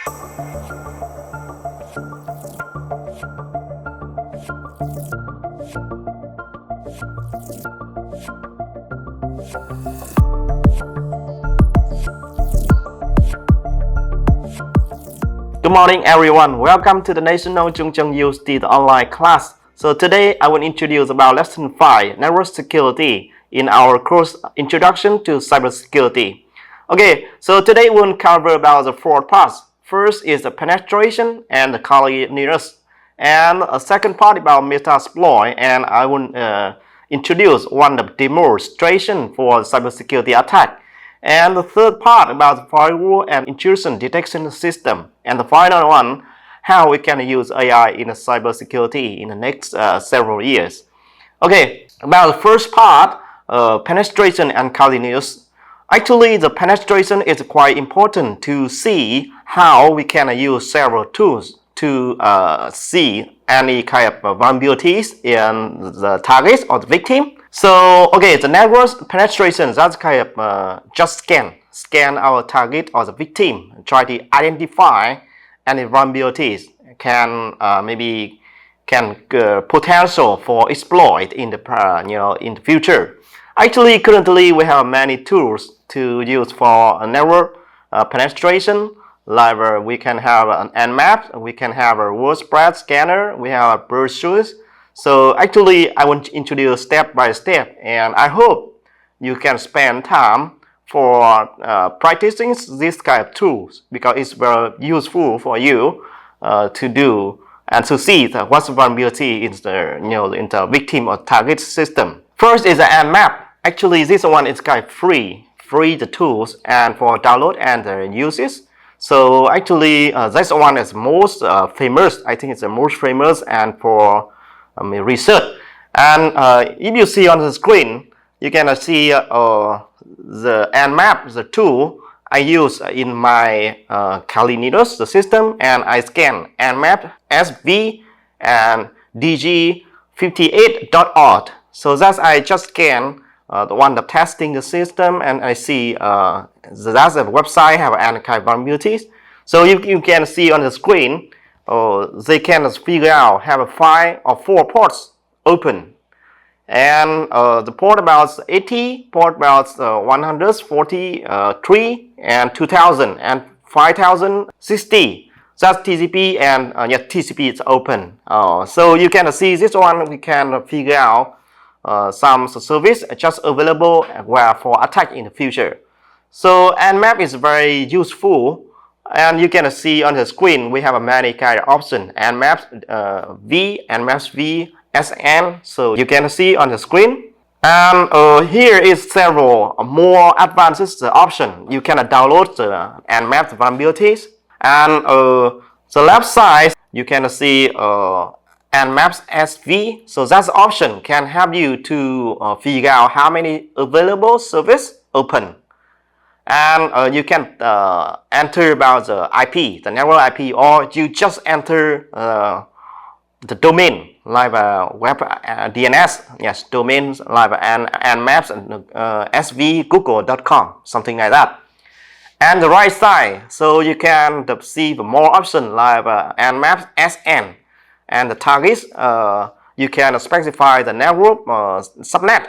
Good morning everyone, welcome to the National Chung Chung University online class. So today I will introduce about lesson 5, network security in our course Introduction to Cybersecurity. Okay, so today we'll cover about the 4 parts. First is the penetration and the cleanliness. And a second part about Metasploit, and I will introduce one of the demonstration for cybersecurity attack. And the third part about the firewall and intrusion detection system. And the final one, how we can use AI in cybersecurity in the next several years. Okay, about the first part, penetration and cleanliness. Actually, the penetration is quite important to see how we can use several tools to see any kind of vulnerabilities in the targets or the victim. So, okay, the network penetration, that's kind of just scan our target or the victim, and try to identify any vulnerabilities can potential for exploit in the in the future. Actually, currently we have many tools to use for network penetration. Like we can have an Nmap, we can have a word spread scanner, we have a brochures. So actually, I want to introduce step by step, and I hope you can spend time for practicing this kind of tools because it's very useful for you to do and to see what's the vulnerability in the in the victim or target system. First is the Nmap. Actually, this one is kind of free the tools and for download and uses. So actually, this one is most famous. I think it's the most famous and for research. And if you see on the screen, you can see the Nmap, the tool I use in my cleanliness the system, and I scan Nmap SV and DG58.org. So that's I just scan the one that testing the system, and I see that's a website have any kind of vulnerabilities. So you can see on the screen, they can figure out have a 5 or 4 ports open, and the port about 80, port about 143, and 2000 and 5060. That's TCP, and TCP is open. So you can see this one we can figure out some service just available for attack in the future. So Nmap is very useful. And you can see on the screen we have a many kind of options, Nmap V, Nmap V, SN. So you can see on the screen. And here is several more advanced option. You can download the Nmap vulnerabilities. And the left side you can see Nmap SV. So that option can help you to figure out how many available service open. And you can enter about the IP, the network IP, or you just enter the domain like web DNS, yes, domains like Nmaps and svgoogle.com, something like that. And the right side, so you can see more options like Nmaps SN, and the targets you can specify the network subnet.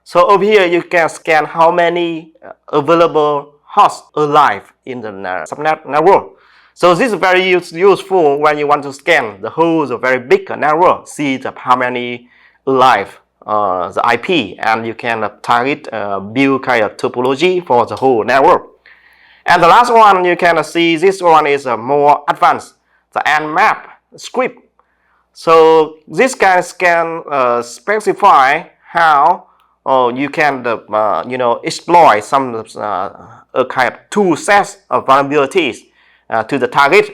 So over here you can scan how many available hosts alive in the subnet network. So this is very useful when you want to scan the whole very big network, see how many alive the IP, and you can target build kind of topology for the whole network. And the last one you can see, this one is more advanced, the Nmap script. So this guy can specify how you can exploit some kind of tool sets of vulnerabilities to the target.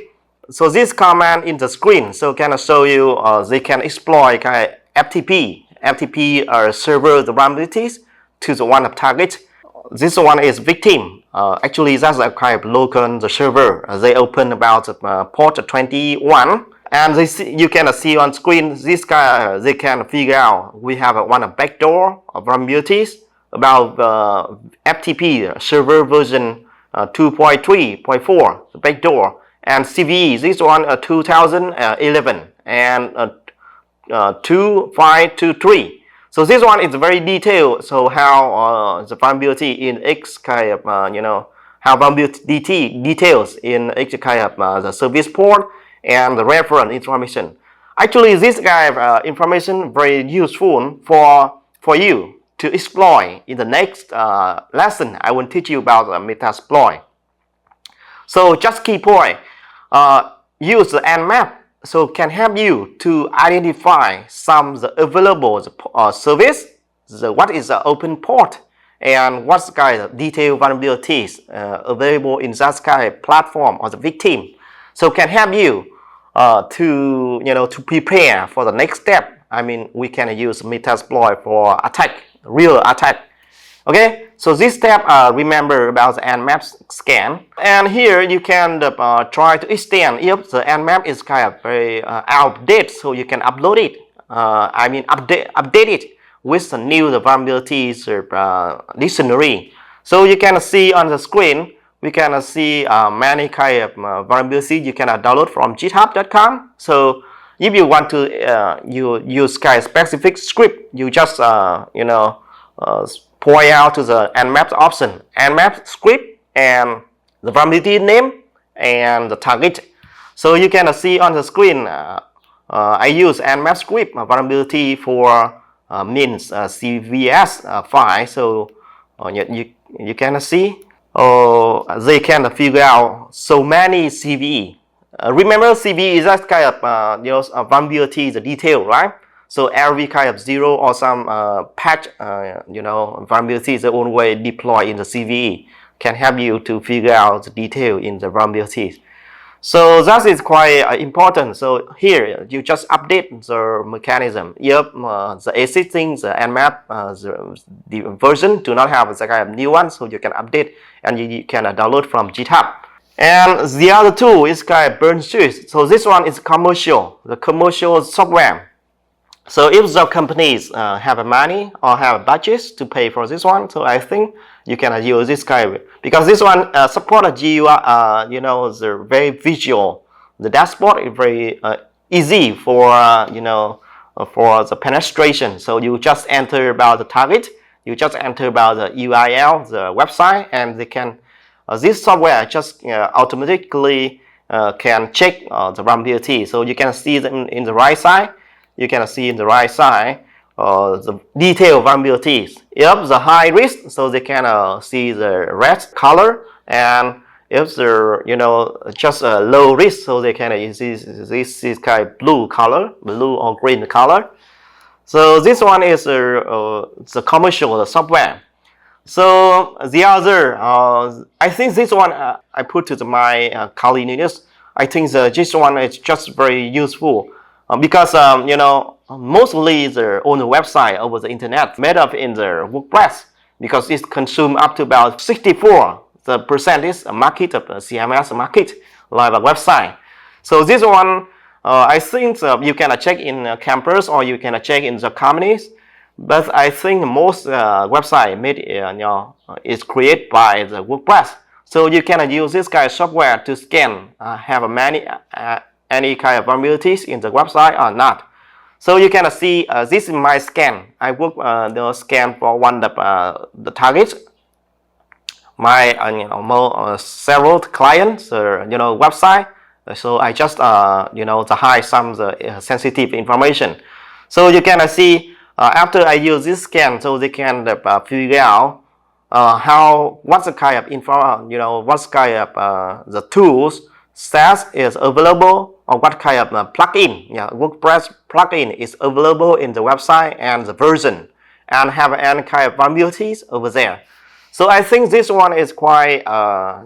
So this command in the screen so can show you they can exploit kind of FTP server the vulnerabilities to the one of target. This one is victim. Actually that's a kind of local the server. They open about port 21. And you can see on screen this guy, they can figure out we have one backdoor vulnerabilities about FTP server version 2.3.4 backdoor, And CVE, this one 2011 and 2523. So this one is very detailed. So how the vulnerability in X kind of how vulnerability details in X kind of the service port and the reference information. Actually, this kind of information very useful for you to exploit. In the next lesson, I will teach you about Metasploit. So just key point, use the Nmap, so can help you to identify some the available service, what is the open port, and what's kind of detailed vulnerabilities available in that kind of platform or the victim. So can help you to prepare for the next step. I mean, we can use Metasploit for attack, real attack. Okay, so this step, remember about the Nmap scan. And here you can try to extend if the Nmap is kind of very outdated, so you can upload it. Update it with the new vulnerabilities dictionary. So you can see on the screen, we can see many kind of vulnerabilities you can download from github.com. So if you want to you use kind of specific script, you just point out to the Nmap option, Nmap script, and the vulnerability name and the target. So you can see on the screen, I use Nmap script vulnerability for means CVS file. So you can see they can figure out so many CVE. Remember, CVE is that kind of vulnerability, the detail, right? So every kind of zero or some patch, vulnerability is the only way deployed in the CVE can help you to figure out the detail in the vulnerabilities. So that is quite important. So here you just update the mechanism. If the existing, the Nmap, the version do not have the kind of new one, so you can update and you can download from GitHub. And the other tool is kind of burn switch. So this one is commercial, the commercial software. So if the companies have money or have budgets to pay for this one, so I think you can use this kind of, because this one support a GUI, the very visual. The dashboard is very easy for for the penetration. So you just enter about the target, you just enter about the URL, the website, and they can this software just automatically can check the vulnerability. So you can see them in the right side. You can see in the right side the detailed vulnerabilities. If the high risk, so they can see the red color, and if the just a low risk, so they can see this kind of blue color, blue or green color. So this one is the commercial software. So the other, I think this one I put to my colleague Linux. I think this one is just very useful. Because mostly they're on the website over the internet, made up in the WordPress, because it consumes up to about 64% is a market of the CMS market, like a website. So this one, I think you can check in campus or you can check in the companies, but I think most website made is created by the WordPress. So you can use this kind of software to scan, have any kind of vulnerabilities in the website or not. So you can see this is my scan. I work the scan for one of the targets. My several clients website. So I just to hide some the sensitive information. So you can see after I use this scan, so they can figure out what's the kind of info, what's kind of the tools SaaS is available, or what kind of plugin, WordPress plugin is available in the website and the version, and have any kind of vulnerabilities over there. So I think this one is quite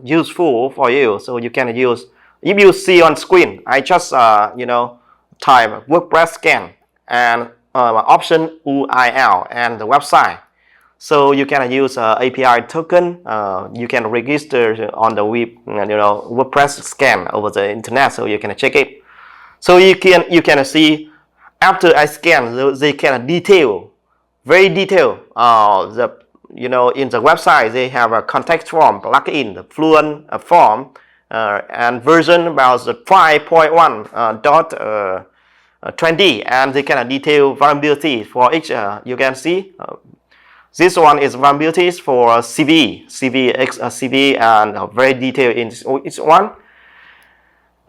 useful for you. So you can use, if you see on screen, I just type WordPress scan and option URL and the website. So you can use API token. You can register on the web, WordPress scan over the internet, so you can check it. So you can see after I scan, they can very detailed. In the website they have a contact form plugin, the Fluent form, and version about the 5.1-20, and they can detail vulnerability for each. You can see this one is vulnerabilities for CV, and very detailed in each one.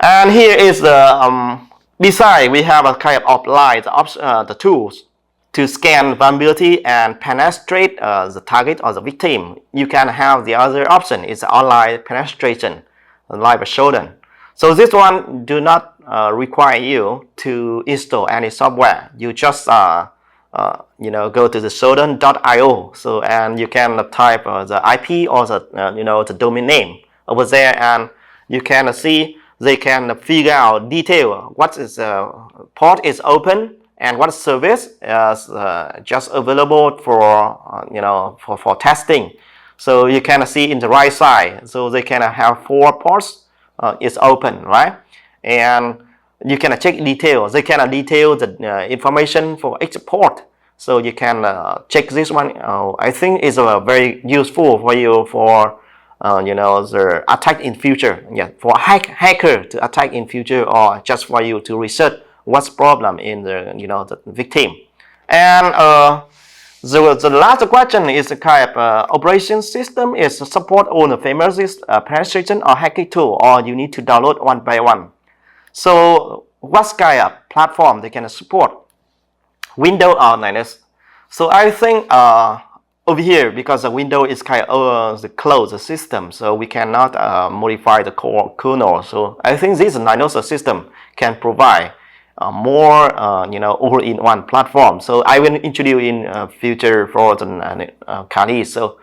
And here is the beside we have a kind of offline the tools to scan vulnerability and penetrate the target or the victim. You can have the other option is online penetration, like shown. So this one do not require you to install any software. You just go to the shodan.io. So and you can type the IP or the the domain name over there, and you can see they can figure out detail what is port is open and what service is just available for for testing. So you can see in the right side. So they can have 4 ports is open, right? And you can check details. They can detail the information for each port. So you can check this one. I think is very useful for you for the attack in future. Yeah, for hacker to attack in future, or just for you to research what's problem in the the victim. And the last question is the kind of operation system is support all the famous penetration or hacking tool, or you need to download one by one. So what kind of platform they can support? Windows or Linux? So I think over here, because the Windows is kind of the closed system, so we cannot modify the core kernel. So I think this Linux system can provide more all-in-one platform. So I will introduce in future for the Kali. So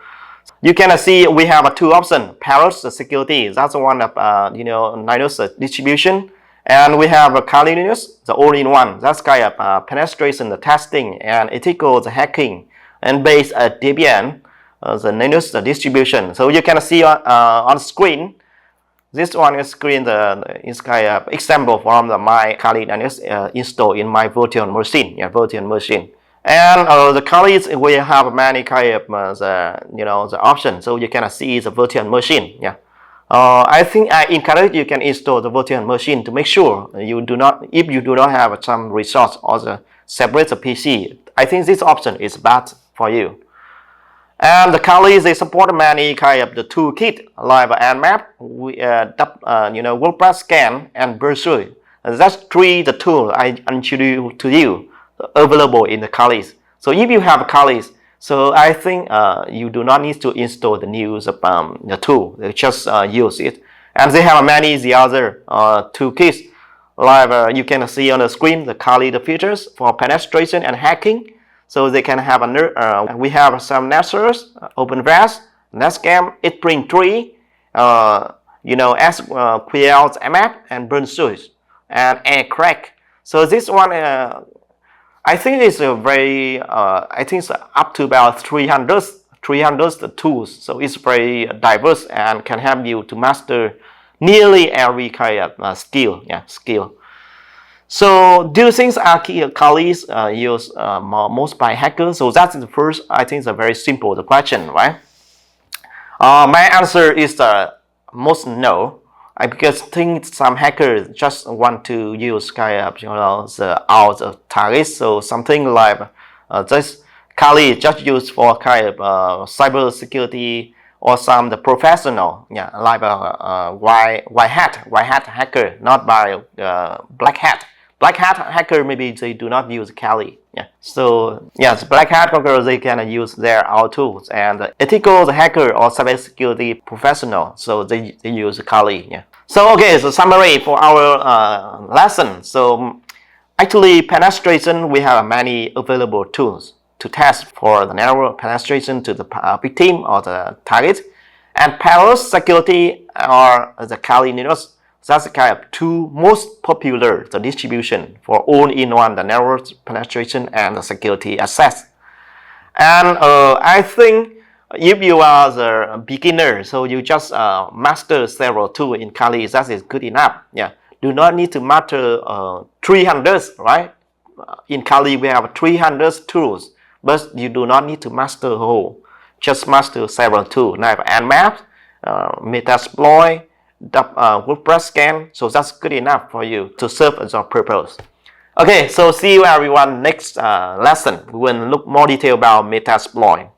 you can see we have 2 options: Paros security, that's one of Linux distribution, and we have Kali Linux, the all-in-one, that's kind of penetration, the testing, and ethical the hacking, and based at Debian, the Linux distribution. So you can see on screen. This one is screen is kind of example from my Kali Linux installed in my virtual machine. Yeah, virtual machine. And the Kali we have many kind of the options. So you can see the virtual machine. Yeah. I think I encourage you can install the virtual machine to make sure you do not, if you do not have some resource or the separate PC. I think this option is bad for you. And the Kali, they support many kind of the toolkit like Nmap, WordPress scan, and browser. That's 3 the tools I introduced to you available in the Kali. So if you have Kali, so I think you do not need to install the new the tool. You just use it. And they have many the other toolkits. Like you can see on the screen the Kali the features for penetration and hacking. So they can have we have some Nexus, OpenVAS, Netscam, Itbring3, SQL, Nmap, and browser, and Aircrack. So this one, I think is a very, I think it's up to about 300 tools. So it's very diverse and can help you to master nearly every kind of skill. So these things are Kali's used most by hackers. So that's the first, I think it's a very simple question, right? My answer is the most no. Because I think some hackers just want to use kind of the out of targets. So something like this Kali just used for kind of cyber security, or some the professional, like white hat hacker, not by black hat. Black hat hacker, maybe they do not use Kali. So yes, black hat hackers, they can use their our tools, and ethical hacker or cybersecurity professional, so they use Kali. So okay, so summary for our lesson. So actually, penetration, we have many available tools to test for the network penetration to the victim or the target, and Paros security or the Kali Linux. That's the kind of 2 most popular the distribution for all-in-one the network penetration and the security access. And I think if you are the beginner, so you just master several tools in Kali, that is good enough. Do not need to master 300, right? In Kali we have 300 tools, but you do not need to master whole. Just master several tools like Nmap, Metasploit, WordPress scan. So that's good enough for you to serve as your purpose. Okay, so see you everyone next lesson. We will look more detail about Metasploit.